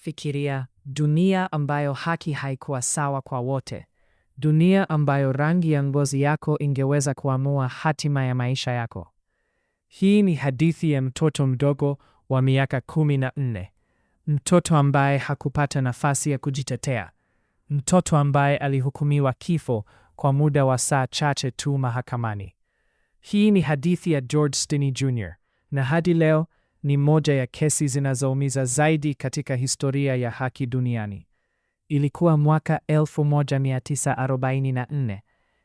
Fikiria dunia ambayo haki haikuwa sawa kwa wote. Dunia ambayo rangi ya ngozi yako ingeweza kuamua hatima ya maisha yako. Hii ni hadithi ya mtoto mdogo wa miaka 14. Mtoto ambaye hakupata nafasi ya kujitetea. Mtoto ambaye alihukumiwa kifo kwa muda wa saa chache tu mahakamani. Hii ni hadithi ya George Stinney Jr. na hadi leo ni moja ya kesi zinazoumiza zaidi katika historia ya haki duniani. Ilikuwa mwaka 1944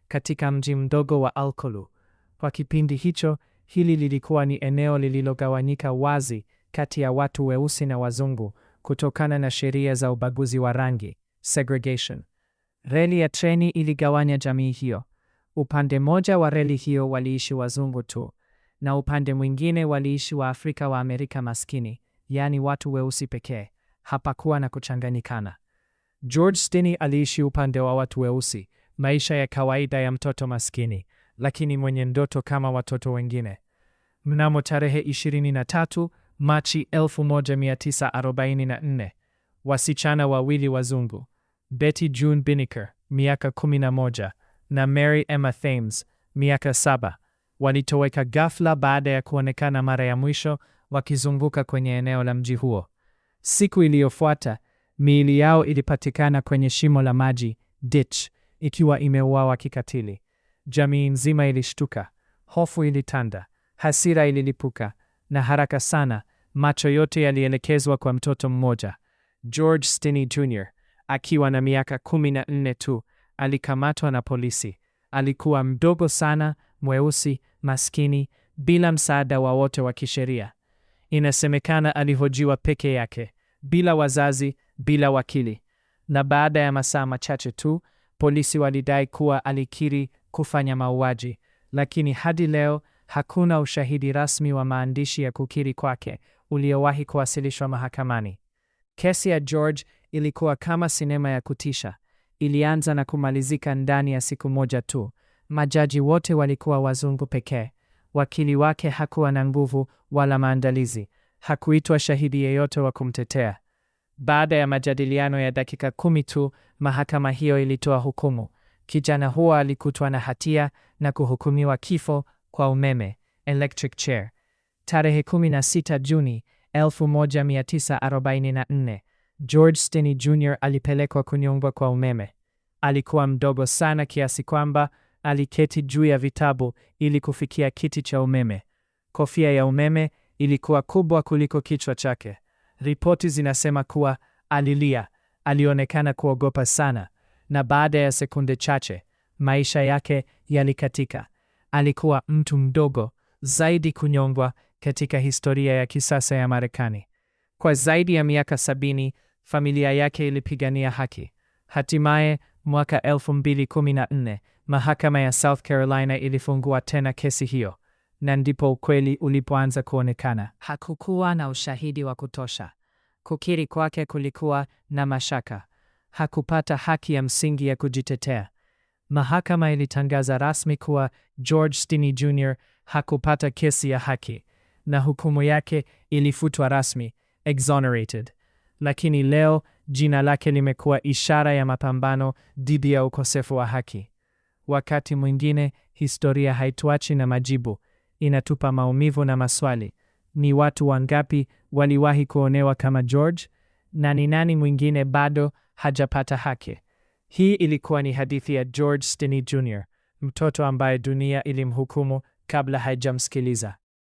katika mji mdogo wa Alcolu. Kwa kipindi hicho, hili lilikuwa ni eneo lililogawanyika wazi kati ya watu weusi na wazungu kutokana na sheria za ubaguzi wa rangi, segregation. Reli ya treni iligawanya jamii hiyo. Upande moja wa reli hiyo waliishi wazungu tu, na upande mwingine waliishi Waafrika wa Amerika maskini, yaani watu weusi pekee. Hapakuwa na kuchanganyikana. George Stinney aliishi upande wa watu weusi, maisha ya kawaida ya mtoto maskini, lakini mwenye ndoto kama watoto wengine. Mnamo tarehe 23 Machi 1944, wasichana wawili wazungu, Betty June Binnicker, miaka 11, na Mary Emma Thames, miaka 7, walitoweka ghafla baada ya kuonekana mara ya mwisho wakizunguka kwenye eneo la mji huo. Siku iliyofuata, miili yao ilipatikana kwenye shimo la maji, ditch, ikiwa imeuawa kikatili. Jamii nzima ilishtuka, hofu ilitanda, hasira ililipuka, na haraka sana macho yote yalielekezwa kwa mtoto mmoja. George Stinney Jr. akiwa na miaka 14 tu, alikamatwa na polisi. Alikuwa mdogo sana, mweusi, maskini, bila msaada wowote wa kisheria. Inasemekana alihojiwa peke yake, bila wazazi, bila wakili. Na baada ya masaa machache tu, polisi walidai kuwa alikiri kufanya mauaji, lakini hadi leo hakuna ushahidi rasmi wa maandishi ya kukiri kwake uliowahi kuwasilishwa mahakamani. Kesi ya George ilikuwa kama sinema ya kutisha. Ilianza na kumalizika ndani ya siku moja tu. Majaji wote walikuwa wazungu pekee. Wakili wake hakuwa na nguvu wala maandalizi. Hakuitwa shahidi yeyote wa kumtetea. Baada ya majadiliano ya dakika 10 tu, mahakama hiyo ilitoa hukumu. Kijana huo alikutwa na hatia na kuhukumiwa kifo kwa umeme, electric chair. Tarehe 16 Juni 1944, George Stinney Jr. alipelekwa kunyongwa kwa umeme. Alikuwa mdogo sana kiasi kwamba aliketi juu ya vitabu ili kufikia kiti cha umeme. Kofia ya umeme ilikuwa kubwa kuliko kichwa chake. Ripoti zinasema kuwa alilia, alionekana kuogopa sana, na baada ya sekunde chache, maisha yake yalikatika. Alikuwa mtu mdogo zaidi kunyongwa katika historia ya kisasa ya Marekani. Kwa zaidi ya miaka 70, familia yake ilipigania haki. Hatimaye, mwaka 2014, mahakama ya South Carolina ilifungua tena kesi hiyo, na ndipo ukweli ulipoanza kuonekana. Hakukuwa na ushahidi wa kutosha. Kukiri kwake kulikuwa na mashaka. Hakupata haki ya msingi ya kujitetea. Mahakama ilitangaza rasmi kuwa George Stinney Jr. hakupata kesi ya haki, na hukumu yake ilifutwa rasmi, exonerated. Lakini leo jina lake limekuwa ishara ya mapambano dhidi ya ukosefu wa haki. Wakati mwingine historia haituachi na majibu, inatupa maumivu na maswali. Ni watu wangapi waliwahi kuonewa kama George? Na ni nani mwingine bado hajapata haki? Hii ilikuwa ni hadithi ya George Stinney Jr., mtoto ambaye dunia ilimhukumu kabla haijamsikiliza.